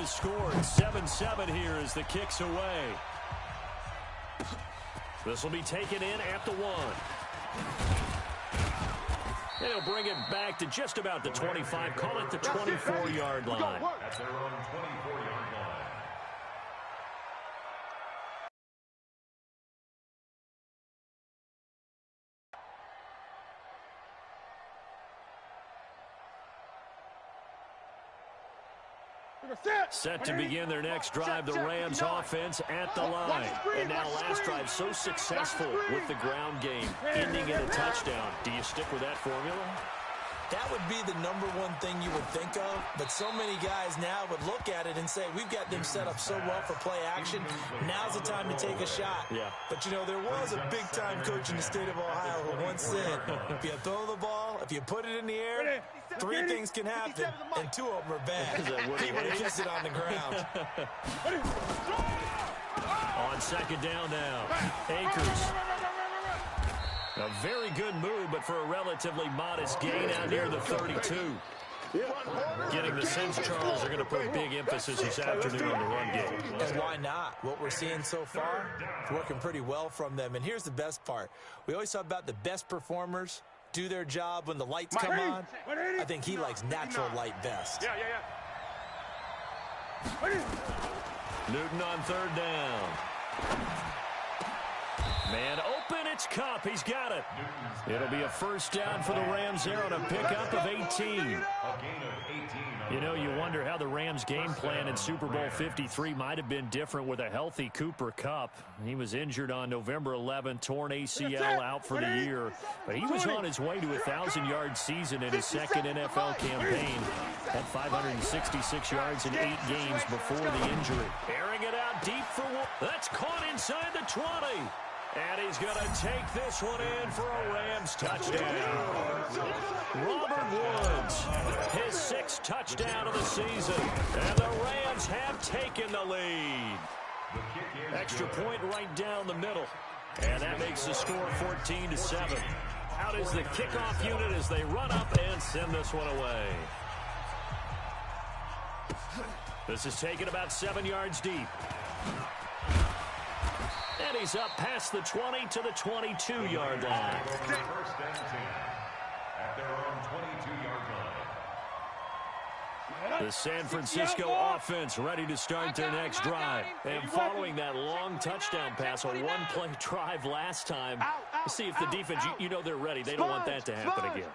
the score. 7-7 here as the kick's away. This will be taken in at the 1. And he'll bring it back to just about the 25. Call it the 24-yard line. That's their own 24-yard line. Set to begin their next drive, the Rams offense at the line. And now last drive so successful with the ground game, ending in a touchdown. Do you stick with that formula? That would be the number one thing you would think of, but so many guys now would look at it and say, we've got them set up so well for play action. Now's the time to take a shot. Yeah. But, you know, there was a big-time coach in the state of Ohio who once said, if you throw the ball, if you put it in the air, 3 things can happen, and 2 of them are bad. He would have kissed it on the ground. On second down now, Akers. A very good move, but for a relatively modest gain out near the 32. Getting the sense Charles are going to put big emphasis this afternoon on the run game. And why not? What we're seeing so far is working pretty well from them. And here's the best part. We always talk about the best performers do their job when the lights come on. I think he likes natural light best. Newton on third down. Man open, it's Kupp. He's got it. It'll be a first down for the Rams there on a pickup of 18. You know, you wonder how the Rams' game plan in Super Bowl 53 might have been different with a healthy Cooper Kupp. He was injured on November 11th, torn ACL out for the year. But he was on his way to a 1,000-yard season in his second NFL campaign. Had 566 yards in 8 games before the injury. Airing it out deep for one. That's caught inside the 20. And he's going to take this one in for a Rams touchdown. Robert Woods, his 6th touchdown of the season. And the Rams have taken the lead. Extra point right down the middle. And that makes the score 14-7. Out is the kickoff unit as they run up and send this one away. This is taken about 7 yards deep. And he's up past the 20 to the 22-yard line. First and 10 at their own 22-yard line. The San Francisco offense ready to start their next drive. And following that long touchdown pass, a one-play drive last time, to see if the defense, you know they're ready. They don't want that to happen again.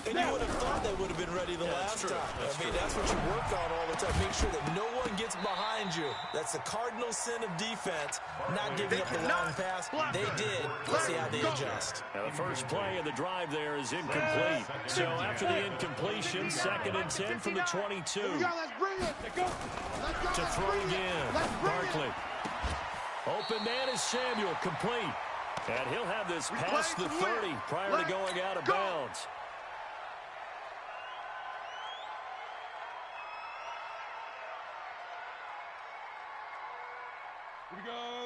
And you would have thought they would have been ready the last time. I mean, that's what you work on all the time. Make sure that no one gets behind you. That's the cardinal sin of defense, not giving up the long pass. They did. Let's see how they adjust. Now, the first play of the drive there is incomplete. So after the incompletion, 2nd and 10 from the 22. To throw again. Barkley. Open man is Samuel, complete. And he'll have this past the 30 prior to going out of bounds.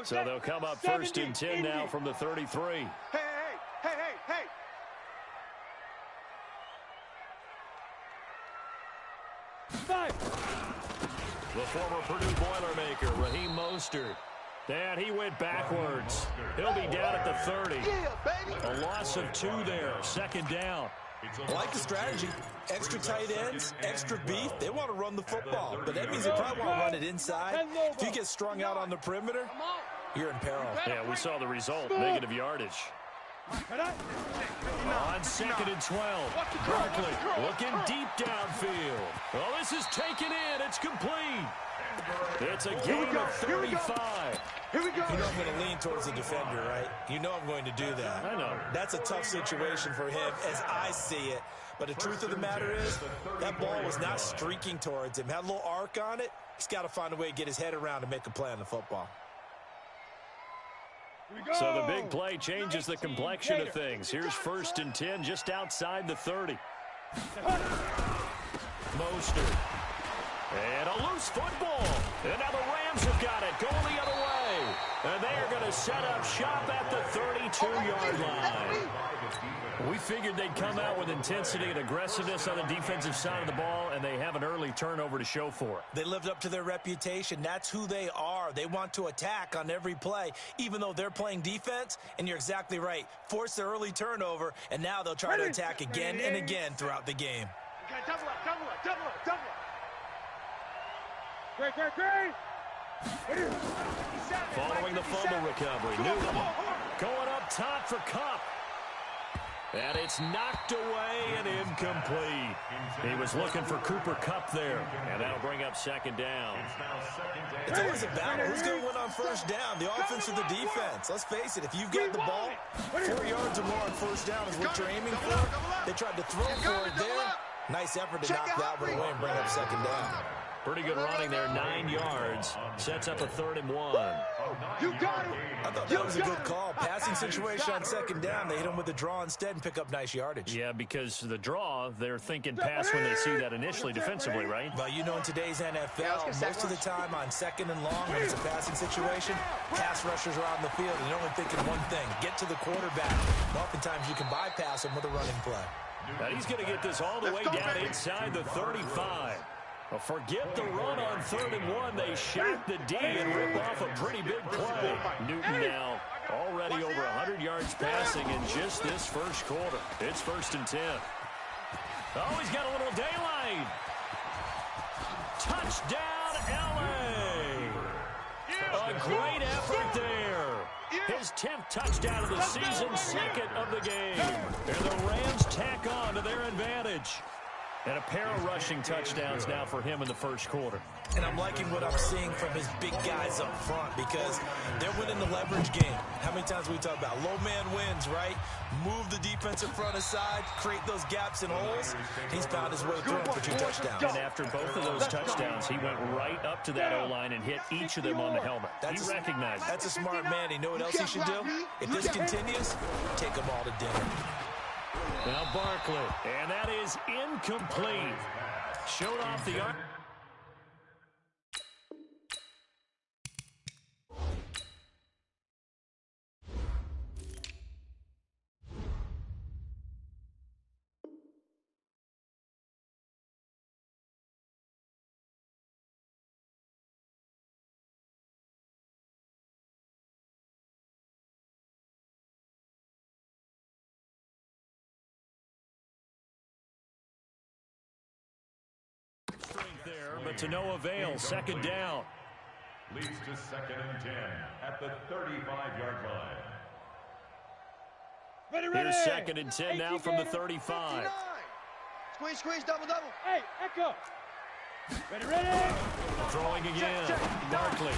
So they'll come up 1st and 10 now from the 33. Hey. The former Purdue Boilermaker, Raheem Mostert. And he went backwards. He'll be down at the 30. A loss of 2 there. 2nd down. I like the strategy. Extra tight ends, extra beef. They want to run the football, but that means they probably want to run it inside. If you get strung out on the perimeter, you're in peril. Yeah, we saw the result. Negative yardage. On 2nd and 12. Barkley looking deep downfield. Well, this is taken in. It's complete. It's a gain of 35. You know I'm going to lean towards the defender, right? You know I'm going to do that. I know. That's a tough situation for him as I see it. But the truth of the matter is, that ball was not streaking towards him. Had a little arc on it. He's got to find a way to get his head around and make a play on the football. So the big play changes the complexion of things. Here's 1st and 10 just outside the 30. Mostert. And a loose football. And now the Rams have got it. Going the other way. And they are going to set up shop at the 32-yard line. We figured they'd come out with intensity and aggressiveness on the defensive side of the ball, and they have an early turnover to show for it. They lived up to their reputation. That's who they are. They want to attack on every play, even though they're playing defense. And you're exactly right. Force the early turnover, and now they'll try to attack again and again throughout the game. Double up, double up, double up, double up. Great. Following the fumble recovery. Newton going up top for Kupp. And it's knocked away and incomplete. He was looking for Cooper Kupp there. And that'll bring up second down. It's always a battle. Who's going to win on first down, the offense or the defense? Let's face it, if you've got the ball, 4 yards or more on first down is what you're aiming for. They tried to throw for it there. Nice effort to knock that one away and bring up second down. Pretty good running there, 9 yards. Sets up a 3rd and 1. You got it. I thought that was a good call. Passing situation on second down. They hit him with the draw instead and pick up nice yardage. Yeah, because the draw, they're thinking pass when they see that initially defensively, right? Well, you know, in today's NFL, most of the time on second and long, when it's a passing situation, pass rushers are out in the field and they're only thinking one thing, get to the quarterback. And oftentimes you can bypass him with a running play. Now he's going to get this all the way down inside the 35. Well, forget the run on 3rd and 1. They shot the D and rip off a pretty big play. Newton now already over 100 yards passing in just this first quarter. It's 1st and 10. Oh, he's got a little daylight. Touchdown, L.A. A great effort there. His 10th touchdown of the season, 2nd of the game. And the Rams tack on to their advantage. And a pair of rushing touchdowns now for him in the first quarter. And I'm liking what I'm seeing from his big guys up front because they're winning the leverage game. How many times we talk about low man wins, right? Move the defensive front aside, create those gaps and holes. He's found his way through for 2 touchdowns. And after both of those touchdowns, he went right up to that O-line and hit each of them on the helmet. He recognized it. That's a smart man. You know what else he should do? If this continues, take them all to dinner. Now Barkley, and that is incomplete. Showed off the arm. There, but to no avail. 2nd down. Leads to 2nd and 10 at the 35-yard line. Here's 2nd and 10 now from the 35. Squeeze, double. Hey, Echo. Ready. Throwing again. Barkley.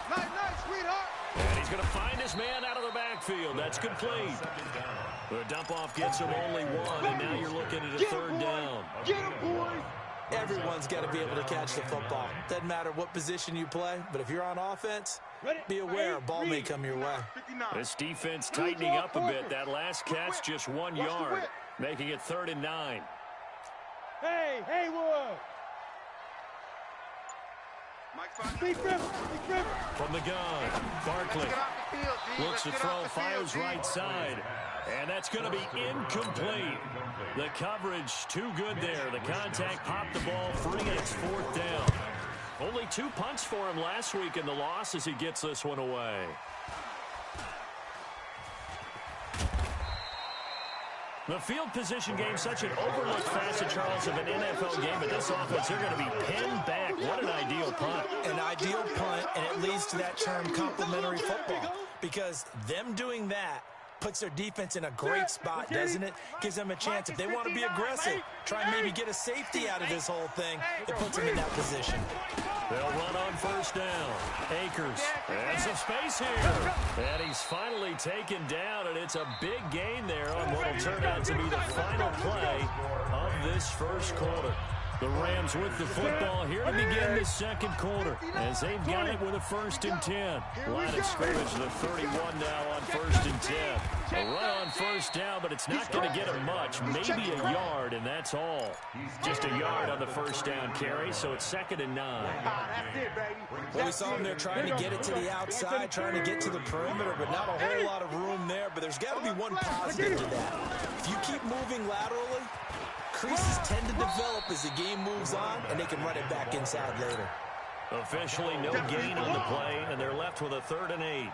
Nice, sweetheart. And he's going to find his man out of the backfield. That's complete. The dump-off gets him only 1, and now you're looking at a 3rd down. Get him, boys. Everyone's got to be able to catch the football. Doesn't matter what position you play, but if you're on offense, be aware a ball may come your way. This defense tightening up a bit. That last catch just 1 yard, making it 3rd and 9. Hey, Haywood. From the gun, Barkley looks to throw, fires right side. And that's going to be incomplete. The coverage too good there. The contact popped the ball free, and it's 4th down. Only 2 punts for him last week in the loss as he gets this one away. The field position game, such an overlooked facet, Charles, of an NFL game. But this offense, they're going to be pinned back. What an ideal punt. An ideal punt, and it leads to that term complementary football. Because them doing that puts their defense in a great spot, doesn't it? Gives them a chance. If they want to be aggressive, try and maybe get a safety out of this whole thing, it puts them in that position. They'll run on 1st down. Akers has some space here. And he's finally taken down, and it's a big gain there on what will turn out to be the final play of this first quarter. The Rams with the football here to begin the second quarter as they've got it with a 1st and 10. Line of scrimmage, the 31 now on 1st and 10. A run on 1st down, but it's not going to get him much. Maybe a yard, and that's all. Just a yard on the 1st down carry, so it's 2nd and 9. Well, we saw him there trying to get it to the outside, trying to get to the perimeter, but not a whole lot of room there. But there's got to be one positive to that. If you keep moving laterally, creases tend to develop as the game moves on, and they can run it back inside later. Officially no gain on the play, and they're left with a 3rd and 8.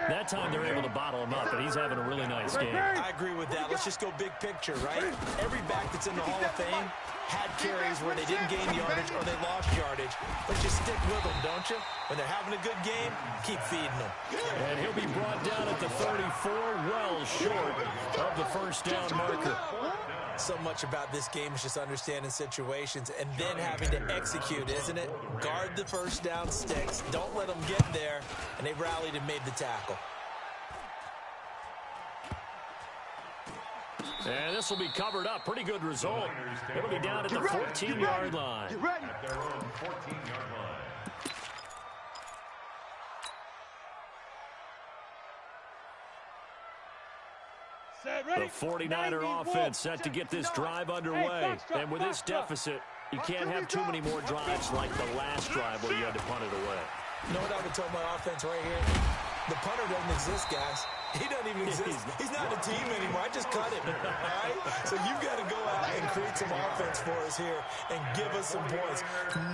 That time they're able to bottle him up, and he's having a really nice game. I agree with that. Let's just go big picture, right? Every back that's in the Hall of Fame had carries where they didn't gain yardage or they lost yardage. But you stick with them, don't you? When they're having a good game, keep feeding them. And he'll be brought down at the 34, well short of the 1st down marker. So much about this game is just understanding situations and then having to execute, isn't it? Guard the 1st down sticks. Don't let them get there. And they rallied and made the tackle. And this will be covered up. Pretty good result. It'll be down at the 14-yard line. At their own 14-yard line. The 49er offense set to get this drive underway. And with this deficit, you can't have too many more drives like the last drive where you had to punt it away. You know what I would tell my offense right here? The punter doesn't exist, guys. He doesn't even exist. He's not a team anymore. I just cut him, all right? So you've got to go out and create some offense for us here and give us some points.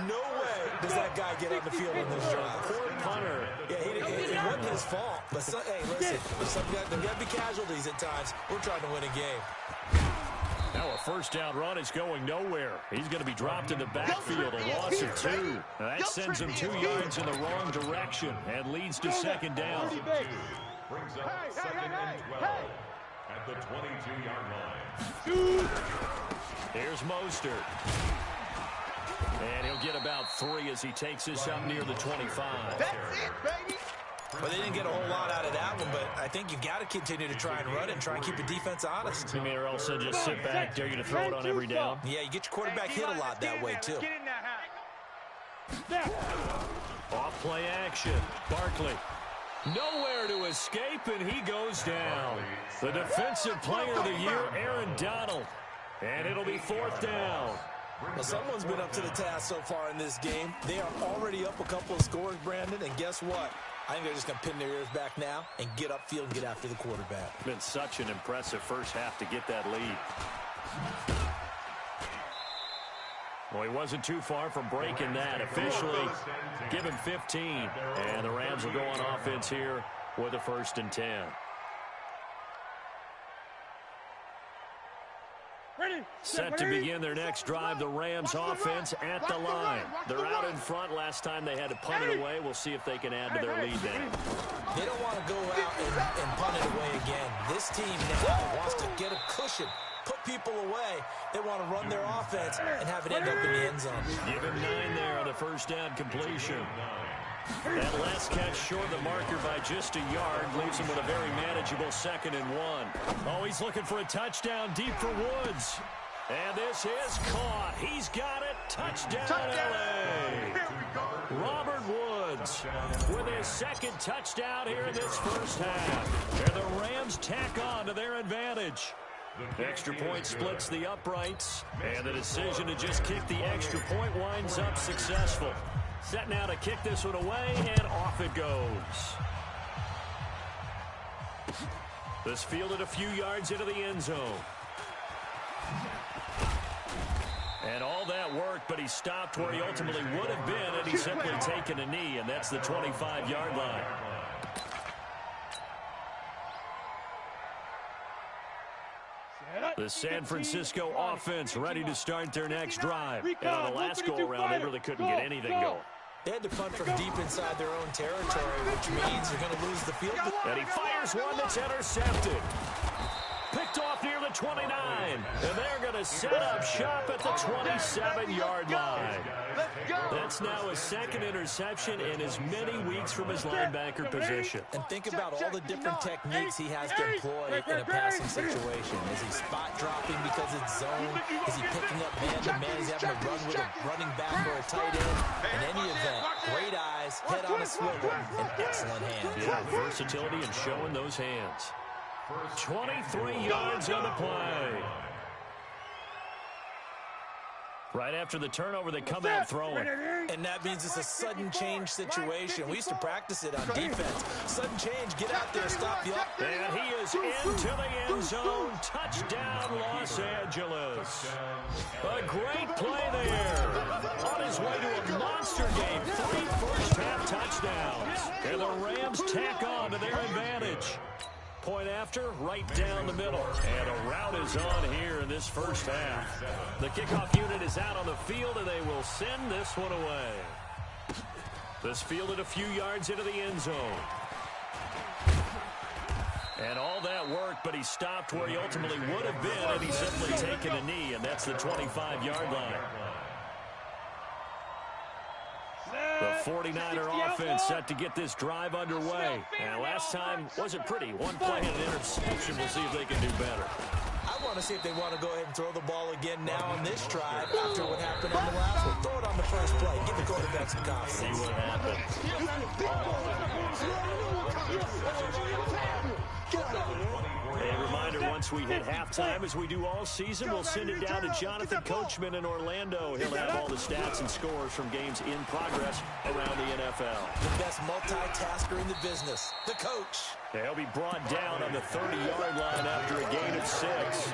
No way does that guy get on the field in this drive. Poor punter. Yeah, it wasn't his fault. But hey, listen, there's got to be casualties at times. We're trying to win a game. Now a 1st down run is going nowhere. He's going to be dropped in the backfield, a loss of 2. That sends him 2 yards in the wrong direction and leads to 2nd down. Brings up 2nd and 12 at the 22-yard line. Here's Mostert. And he'll get about 3 as he takes this up near the 25. That's it, baby. Well, they didn't get a whole lot out of that one, but I think you've got to continue to try and run it and try and keep the defense honest. You mean, or else they'll just sit back, dare you to throw it on every down? Yeah, you get your quarterback hit a lot that way, too. Off play action. Barkley. Nowhere to escape, and he goes down. The defensive player of the year, Aaron Donald. And it'll be 4th down. Well, someone's been up to the task so far in this game. They are already up a couple of scores, Brandon, and guess what? I think they're just going to pin their ears back now and get upfield and get after the quarterback. Been such an impressive first half to get that lead. Well, he wasn't too far from breaking that. Officially, give him 15. And the Rams will go on offense here with a 1st and 10. Set to begin their next drive, the Rams offense at the line. They're out in front. Last time they had to punt it away. We'll see if they can add to their lead now. They don't want to go out and punt it away again. This team now wants to get a cushion, put people away. They want to run their offense and have it end up in the end zone. Give him 9 there on the 1st down completion. That last catch short of the marker by just a yard leaves him with a very manageable 2nd and 1. Oh, he's looking for a touchdown deep for Woods. And this is caught. He's got it. Touchdown, LA. Robert Woods with his 2nd touchdown here in this first half. And the Rams tack on to their advantage. Extra point splits the uprights. And the decision to just kick the extra point winds up successful. Set now to kick this one away, and off it goes. This fielded a few yards into the end zone. And all that worked, but he stopped where he ultimately would have been, and he's simply taken a knee, and that's the 25-yard line. The San Francisco offense ready to start their next drive. And on the last go-around, they really couldn't get anything going. They had to punt from deep inside their own territory, which means they're going to lose the field. And he fires one that's intercepted. Picked off near the 29. And they're going to set up shop at the 27-yard line. That's now his second interception in as many weeks from his linebacker position. And think about all the different techniques he has to employ in a passing situation. Is he spot dropping because it's zone? Is he picking up man-to-man? He's having to run with a running back or a tight end. In any event, great eyes, head on a swivel, and excellent hands. Yeah, versatility and showing those hands. 23 yards on the play. Right after the turnover, they come out throwing. And that means it's a sudden change situation. We used to practice it on defense. Sudden change, get out there, stop the up. And he is into the end zone. Touchdown, Los Angeles. A great play there. On his way to a monster game. 3 first-half touchdowns. And the Rams tack on to their advantage. Point after, right down the middle. And a route is on here in this first half. The kickoff unit is out on the field, and they will send this one away. This fielded a few yards into the end zone. And all that worked, but he stopped where he ultimately would have been, and he's simply taken a knee, and that's the 25-yard line. The 49er offense set to get this drive underway. And last time wasn't pretty. One play and an interception. We'll see if they can do better. I want to see if they want to go ahead and throw the ball again now on this drive after what happened on the last one. Throw it on the first play. Give the quarterback some confidence. See what happens. A reminder, once we hit halftime, as we do all season, we'll send it down to Jonathan Coachman in Orlando. He'll have all the stats and scores from games in progress around the NFL. The best multitasker in the business, the coach. Yeah, he'll be brought down on the 30-yard line after a gain of 6.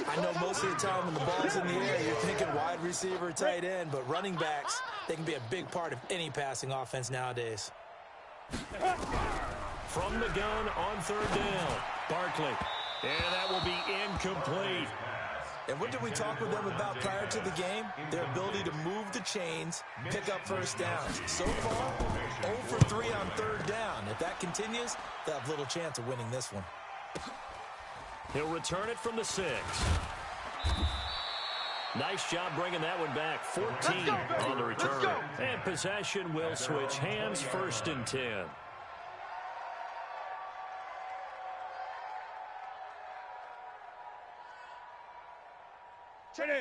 I know most of the time when the ball's in the air, you're thinking wide receiver, tight end, but running backs, they can be a big part of any passing offense nowadays. From the gun on third down, Barkley. And that will be incomplete. And what did we talk with them about prior to the game? Their ability to move the chains, pick up first downs. So far, 0 for 3 on third down. If that continues, they'll have little chance of winning this one. He'll return it from the 6. Nice job bringing that one back. 14 on the return. And possession will switch hands, 1st and 10.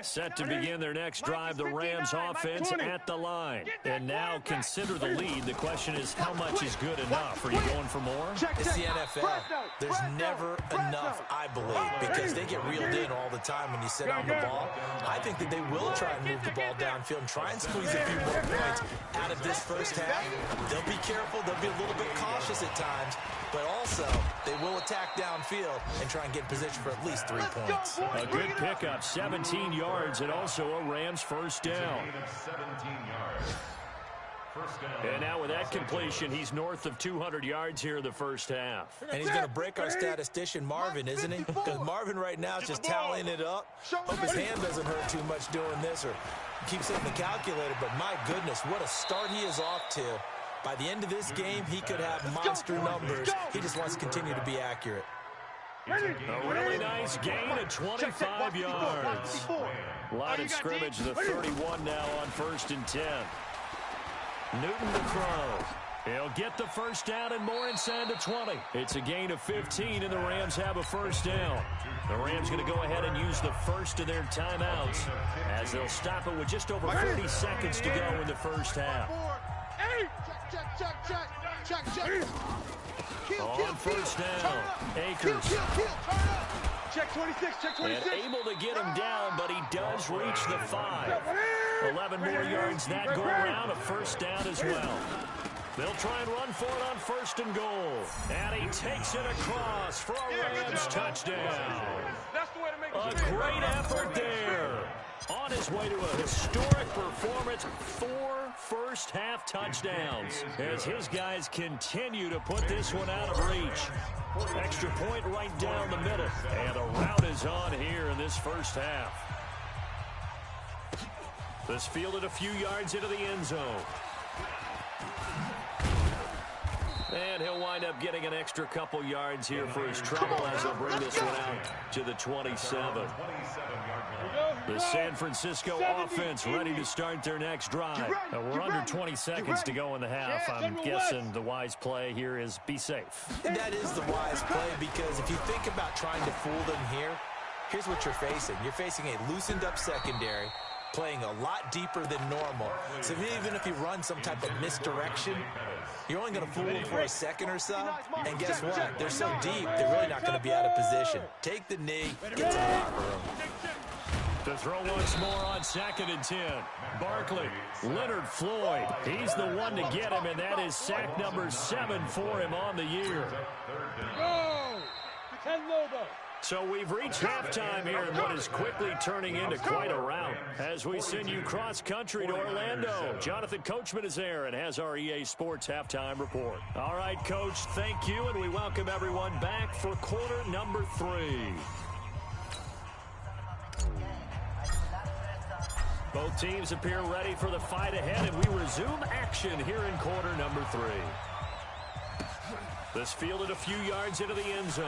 Set to begin their next drive, the Rams offense at the line. And now consider the lead. The question is, how much is good enough? Are you going for more? It's the NFL. There's never enough, I believe, because they get reeled in all the time when you sit on the ball. I think that they will try and move the ball downfield and try and squeeze a few more points out of this first half. They'll be careful. They'll be a little bit cautious at times, but also they will attack downfield and try and get in position for at least 3 points. A good pickup, 17 yards, and also a Rams first down. And now with that completion, he's north of 200 yards here in the first half. And he's going to break our statistician, Marvin, isn't he? Because Marvin right now is just tallying it up. Hope his hand doesn't hurt too much doing this or keeps hitting the calculator. But my goodness, what a start he is off to. By the end of this game, he could have monster numbers. He just wants to continue to be accurate. A really nice gain of 25 yards. Line of scrimmage, the 31 now on 1st and 10. Newton to throw. He'll get the first down and more inside the 20. It's a gain of 15, and the Rams have a first down. The Rams going to go ahead and use the first of their timeouts as they'll stop it with just over 30 seconds to go in the first half. On first down, Akers. Check 26, check 26. And able to get him down, but he does reach the 5. 11 more yards that go around, a first down as well. They'll try and run for it on 1st and goal. And he takes it across for a Rams touchdown. A great effort there. On his way to a historic performance, 4 first-half touchdowns as his guys continue to put this one out of reach. Extra point right down the middle. And a route is on here in this first half. This fielded a few yards into the end zone. And he'll wind up getting an extra couple yards here for his trouble as he'll bring this one out to the 27. The San Francisco offense ready to start their next drive. We're under 20 seconds to go in the half. I'm guessing the wise play here is be safe. That is the wise play, because if you think about trying to fool them here, here's what you're facing. You're facing a loosened up secondary, playing a lot deeper than normal. So even if you run some type of misdirection, you're only going to fool them for a second or so. And guess what? They're so deep, they're really not going to be out of position. Take the knee, get to the locker room. To throw once more on 2nd and 10. Barkley, Leonard Floyd. He's the one to get him, and that is sack number 7 for him on the year. Go! 10 Lobo. So we've reached halftime here in what is quickly turning into quite a rout. As we send you cross-country to Orlando, Jonathan Coachman is there and has our EA Sports halftime report. All right, Coach, thank you, and we welcome everyone back for quarter number 3. Both teams appear ready for the fight ahead, and we resume action here in quarter number 3. This fielded a few yards into the end zone.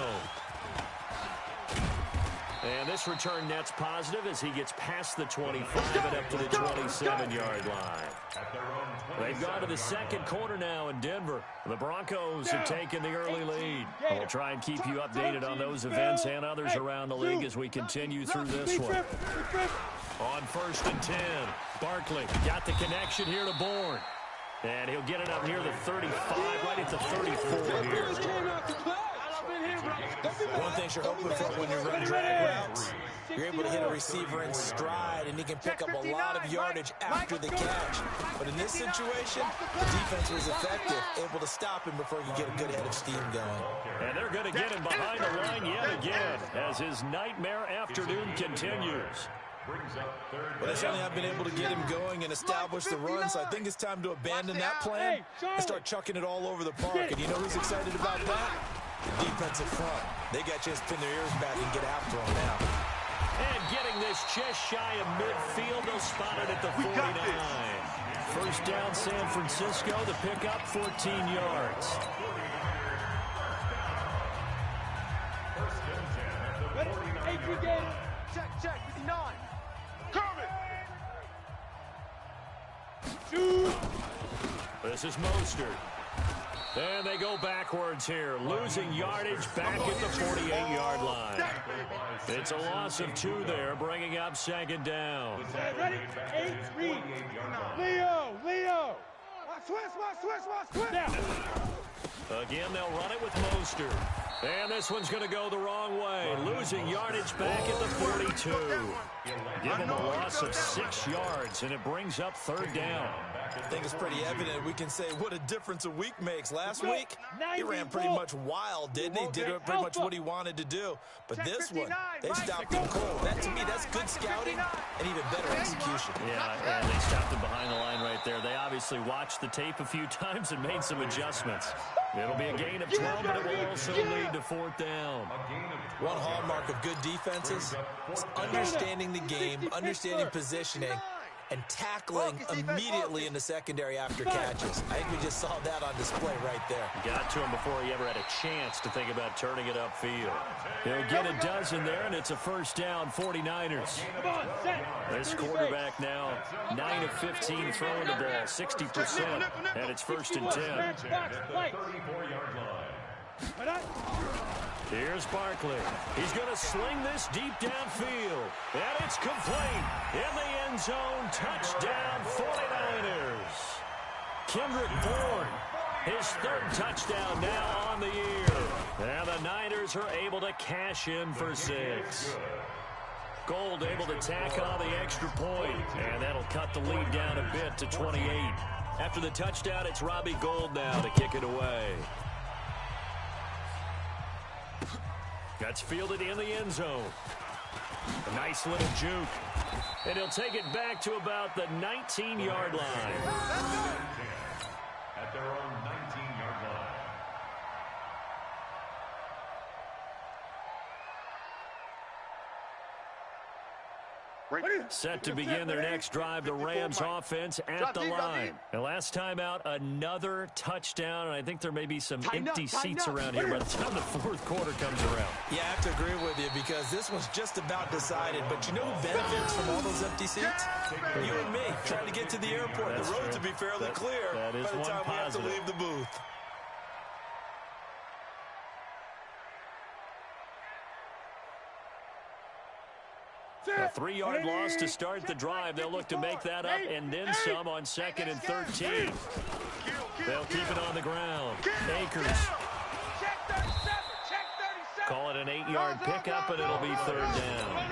And this return net's positive as he gets past the 25 and up to the 27-yard line. They've gone to the second quarter now in Denver. The Broncos have taken the early lead. We'll try and keep you updated on those events and others around the league as we continue through this one. On 1st and 10, Barkley got the connection here to Bourne. And he'll get it up near the 35, right at the 34 here. One thing you're hoping for when you run drag routes, you're able to hit a receiver in stride, and he can pick up a lot of yardage after the catch. But in this situation, the defense was effective, able to stop him before he could get a good head of steam going. And they're going to get him behind the line yet again as his nightmare afternoon continues. But they certainly have been able to get him going and establish the run, so I think it's time to abandon that plan and start chucking it all over the park. And you know who's excited about that? The defensive front. They got a chance to pin their ears back and get after him now. And getting this just shy of midfield, they'll spot it at the 49. First down, San Francisco. The pickup, 14 yards. Ready? 8 Gator. Check, 59. Coming. Shoot. This is Mostert. And they go backwards here, losing yardage back at the 48-yard line. It's a loss of 2 there, bringing up 2nd down. Ready? 8 read. Leo. Switch. Now. Again, they'll run it with Mostert. And this one's going to go the wrong way, losing yardage back at the 42. Give them a loss of 6 yards, and it brings up 3rd down. I think it's pretty evident. We can say what a difference a week makes. Last week, he ran pretty much wild, didn't he? Did pretty much what he wanted to do. But this one, they stopped him cold. That, to me, that's good scouting and even better execution. Yeah, and they stopped him behind the line right there. They obviously watched the tape a few times and made some adjustments. It'll be a gain of 12, but it will also lead to 4th down. One hallmark of good defenses is understanding the game, understanding positioning, and tackling immediately in the secondary after catches. I think we just saw that on display right there. Got to him before he ever had a chance to think about turning it upfield. He'll get a dozen there, and it's a 1st down, 49ers. This quarterback now 9 of 15 throwing the ball, 60%, and it's 1st and 10. Here's Barkley. He's going to sling this deep downfield. And it's complete. In the end zone, touchdown 49ers. Kendrick Bourne, his 3rd touchdown now on the year. And the Niners are able to cash in for 6. Gold able to tack on the extra point, and that'll cut the lead down a bit to 28. After the touchdown, it's Robbie Gould now to kick it away. That's fielded in the end zone. A nice little juke. And he'll take it back to about the 19-yard line. At their own 19-yard line. Set to begin their next drive, the Rams offense at the line. And last time out, another touchdown, and I think there may be some empty seats around here by the time the fourth quarter comes around. Yeah, I have to agree with you because this one's just about decided. But you know who benefits from all those empty seats? You and me, trying to get to the airport. The road to be fairly clear by the time we have to leave the booth. A 3-yard loss to start the drive. They'll look to make that up and then some on 2nd and 13. They'll keep it on the ground. Akers. Call it an 8-yard pickup, and it'll be 3rd down.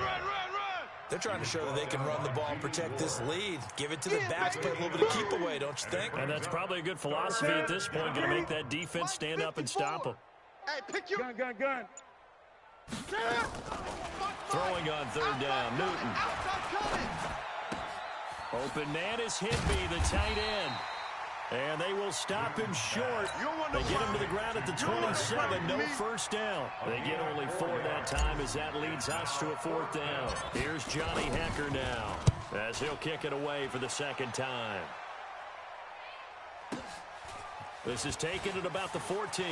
They're trying to show that they can run the ball and protect this lead. Give it to the backs, play a little bit of keep away, don't you think? And that's probably a good philosophy at this point, going to make that defense stand up and stop them. Hey, pick your gun. Throwing on 3rd down, Newton. Open man is Higby, the tight end. And they will stop him short. They get him to the ground at the 27, no first down. They get only 4 that time as that leads us to a 4th down. Here's Johnny Hecker now as he'll kick it away for the 2nd time. This is taken at about the 14.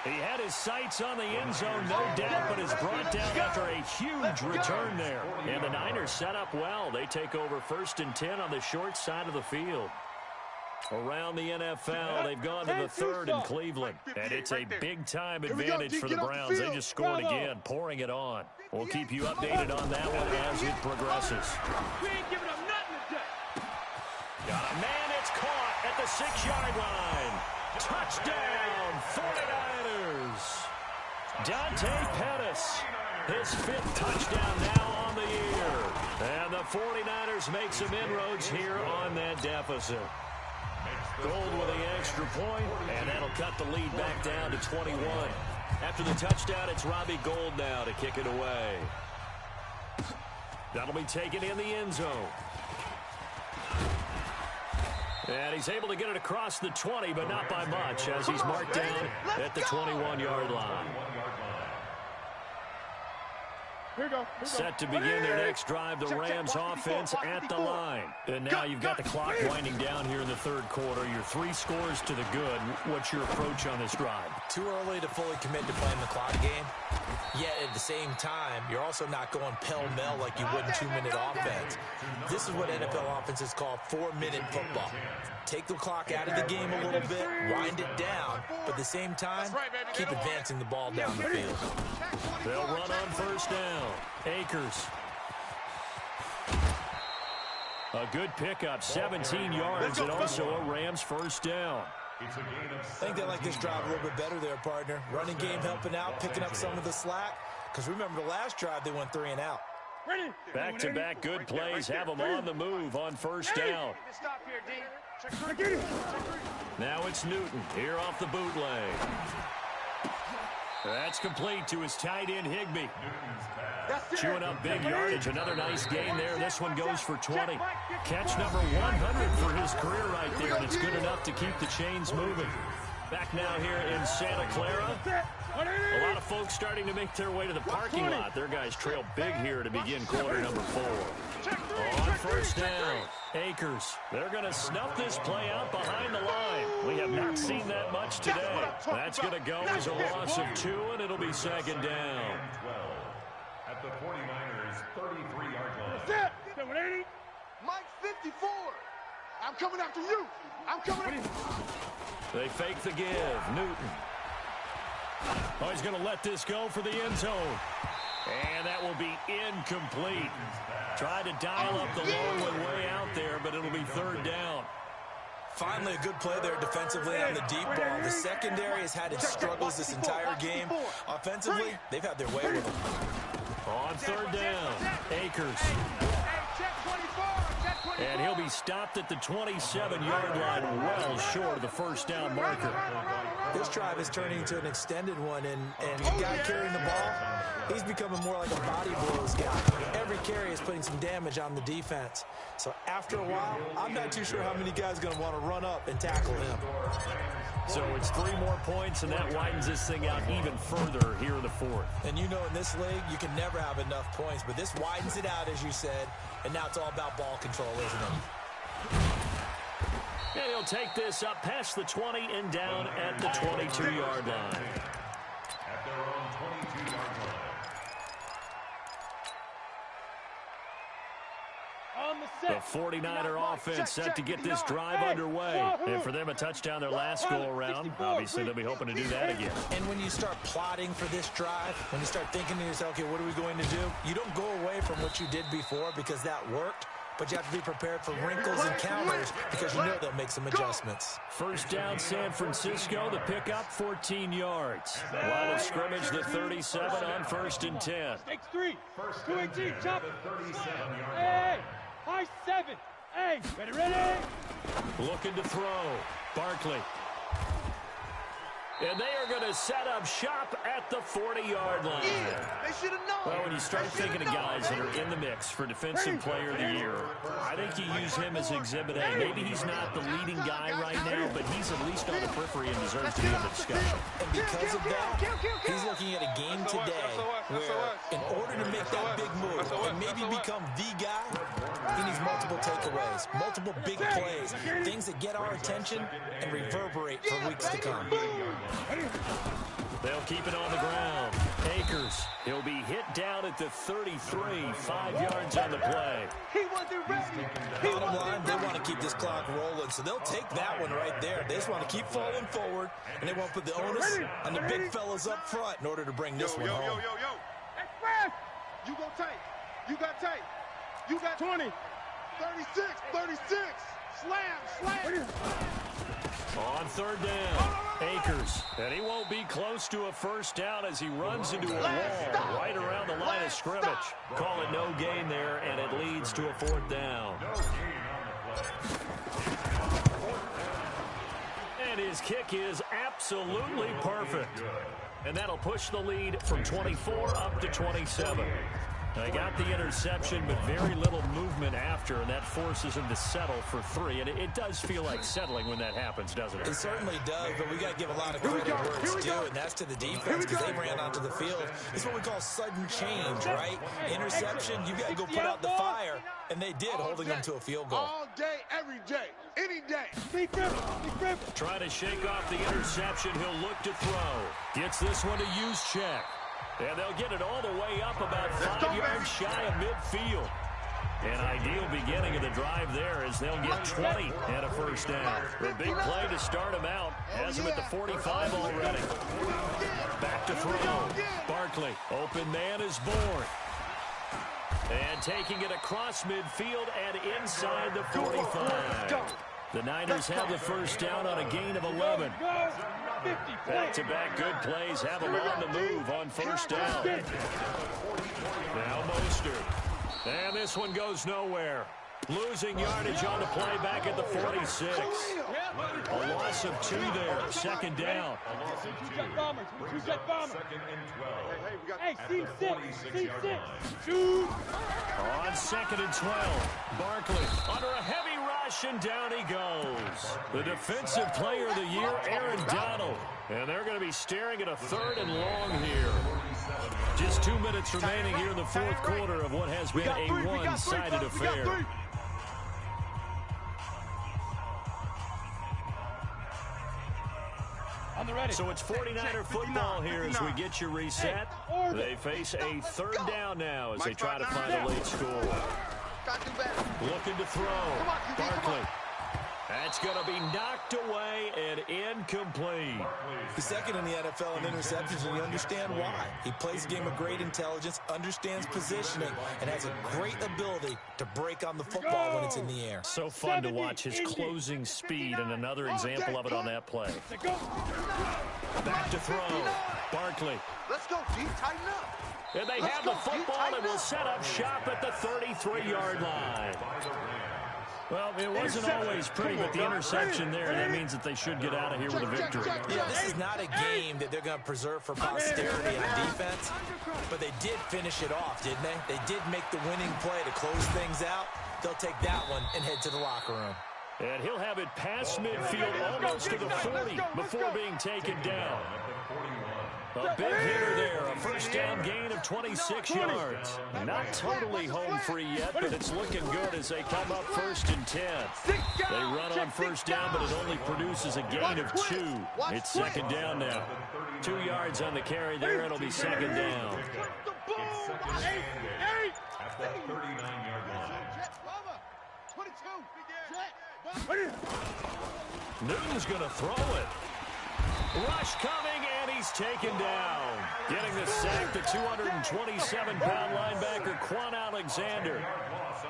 He had his sights on the end zone, no doubt, but is brought down after a huge return there. And the Niners set up well. They take over 1st and 10 on the short side of the field. Around the NFL, they've gone to the 3rd in Cleveland. And it's a big-time advantage for the Browns. They just scored again, pouring it on. We'll keep you updated on that one as it progresses. We ain't giving up nothing today. Got a man, it's caught at the 6-yard line. Touchdown, 49ers. Dante Pettis, his 5th touchdown now on the year. And the 49ers make some inroads here on that deficit. Gold with the extra point, and that'll cut the lead back down to 21. After the touchdown, it's Robbie Gould now to kick it away. That'll be taken in the end zone. And he's able to get it across the 20, but not by much, as he's marked down at the 21-yard line. Here we go. Set to begin their next drive, the Rams offense at the line. And now you've got the clock winding down here in the 3rd quarter. You're 3 scores to the good. What's your approach on this drive? Too early to fully commit to playing the clock game. Yet at the same time, you're also not going pell-mell like you would in 2-minute offense. This is what NFL offenses call 4-minute football. Take the clock out of the game a little bit, wind it down, but at the same time, keep advancing the ball down the field. They'll run on 1st down. Akers. A good pickup, 17 yards, and also a Rams 1st down. I think they like this drive a little bit better there, partner. Running game helping out, picking up some of the slack. Because remember the last drive, they went 3 and out. Back-to-back good plays have them on the move on 1st down. Now it's Newton here off the bootleg. That's complete to his tight end, Higby. Chewing up big yardage. Another nice gain there. This one goes for 20. Catch number 100 for his career right there, and it's good enough to keep the chains moving. Back now here in Santa Clara. A lot of folks starting to make their way to the parking lot. Their guys trail big here to begin quarter number 4. On 1st down, Akers. They're going to snuff this play out behind the line. We have not seen that much today. That's going to go as a loss of 2, and it'll be 2nd down. At the 49ers' 33-yard line. Set. 780. Mike 54. I'm coming after you. I'm coming after you. They fake the give. Newton. Oh, he's going to let this go for the end zone. And that will be incomplete. Tried to dial up the long one way out there, but it'll be 3rd down. Finally, a good play there defensively on the deep ball. The secondary has had its struggles this entire game. Offensively, they've had their way with them. On 3rd down, Akers. And he'll be stopped at the 27-yard line, well short of the 1st down marker. This drive is turning into an extended one, and the guy carrying the ball, he's becoming more like a body blows guy. Every carry is putting some damage on the defense. So after a while, I'm not too sure how many guys are going to want to run up and tackle him. So it's 3 more points, and that widens this thing out even further here in the fourth. And you know in this league, you can never have enough points, but this widens it out, as you said, and now it's all about ball control, isn't it? And he'll take this up past the 20 and down at the 22-yard line. At their own 22-yard line. The 49er offense set to get this drive underway. And for them, a touchdown their last go-around. Obviously, they'll be hoping to do that again. And when you start plotting for this drive, when you start thinking to yourself, okay, what are we going to do? You don't go away from what you did before because that worked, but you have to be prepared for wrinkles and counters because you know they'll make some adjustments. First down, San Francisco. The pickup, 14 yards. Line of scrimmage, the 37 on 1st and 10. Takes 3. 2-18, chop. 37-yard Hey, high 7. Hey, ready? Looking to throw. Barkley. And they are going to set up shop at the 40-yard line. Yeah, they should have known. Well, when you start thinking of guys that are in the mix for Defensive Player of the Year, I think you use him as Exhibit A. Maybe he's not the leading guy right now, but he's at least on the periphery and deserves to be in the discussion. And because of that, he's looking at a game today where in order to make that big move and maybe become the guy, he needs multiple takeaways, multiple big plays, things that get our attention and reverberate for weeks to come. They'll keep it on the ground. Akers, he'll be hit down at the 33, 5 yards on the play. He wasn't ready. Bottom line, they want to keep this clock rolling, so they'll take that one right there. They just want to keep falling forward, and they won't put the onus on the big fellas up front in order to bring this one home. Express. You go tape. You got tape. You got 20. 36. Slam. On 3rd down, Akers, and he won't be close to a first down as he runs into a wall right around the line of scrimmage. Call it no gain there, and it leads to a 4th down. And his kick is absolutely perfect. And that'll push the lead from 24 up to 27. They got the interception, but very little movement after, and that forces him to settle for 3. And it does feel like settling when that happens, doesn't it? It certainly does, but we got to give a lot of credit where it's due, and that's to the defense because they ran onto the field. It's what we call sudden change, right? Interception, you got to go put out the fire, and they did, holding them to a field goal. All day, every day, any day. Trying to shake off the interception. He'll look to throw. Gets this one to use check. And they'll get it all the way up about 5 yards shy of midfield. An ideal beginning of the drive there as they'll get 20 and a first down. A big play to start him out. Has him at the 45 already. Back to throw. Barkley, open man is born. And taking it across midfield and inside the 45. The Niners have the first down on a gain of 11. Back-to-back good plays have them on the move on first down. Now Mostert. And this one goes nowhere. Losing yardage on the play back at the 46. A loss of 2 there. 2nd down. Hey, seam 6. Shoot. On 2nd and 12. Barkley under a heavy rush, and down he goes. The Defensive Player of the Year, Aaron Donald. And they're going to be staring at a 3rd and long here. Just 2 minutes remaining here in the 4th quarter of what has been a one-sided affair. So it's 49er football here as we get you reset. They face a 3rd down now as they try to find a late score. Looking to throw. Barkley. That's going to be knocked away and incomplete. He's 2nd in the NFL in interceptions, and you understand why. He plays a game of great intelligence, understands positioning, and has a great ability to break on the football when it's in the air. So fun to watch his closing speed, and another example of it on that play. Back to throw. Barkley. Let's go, G. Tighten up. And they have the football and will set up shop at the 33-yard line. Well, it wasn't always pretty, but the interception there, that means that they should get out of here with a victory. Yeah, this is not a game that they're going to preserve for posterity on defense, but they did finish it off, didn't they? They did make the winning play to close things out. They'll take that one and head to the locker room. And he'll have it past midfield, almost to the 40 before being taken down. A big hitter there, a first down gain of 26 yards. Not totally home free yet, but it's looking good as they come up 1st and 10. They run on first down, but it only produces a gain of 2. It's 2nd down now. 2 yards on the carry there, it'll be 2nd down. At the 39-yard line. Newton's going to throw it. Rush coming, and he's taken down. Getting the sack, the 227-pound linebacker, Quan Alexander.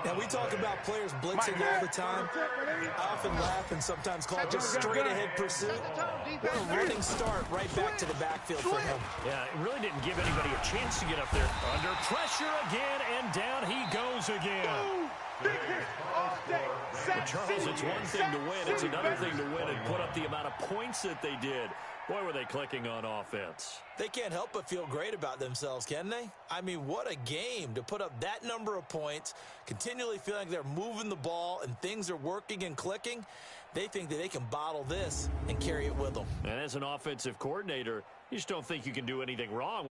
Now, we talk about players blitzing all the time. I often laugh and sometimes call it just straight-ahead pursuit. What a running start right back to the backfield for him. Yeah, it really didn't give anybody a chance to get up there. Under pressure again, and down he goes again. But Charles, it's one thing to win. It's another thing to win and put up the amount of points that they did. Boy, were they clicking on offense. They can't help but feel great about themselves, can they? I mean, what a game to put up that number of points, continually feeling like they're moving the ball and things are working and clicking. They think that they can bottle this and carry it with them. And as an offensive coordinator, you just don't think you can do anything wrong.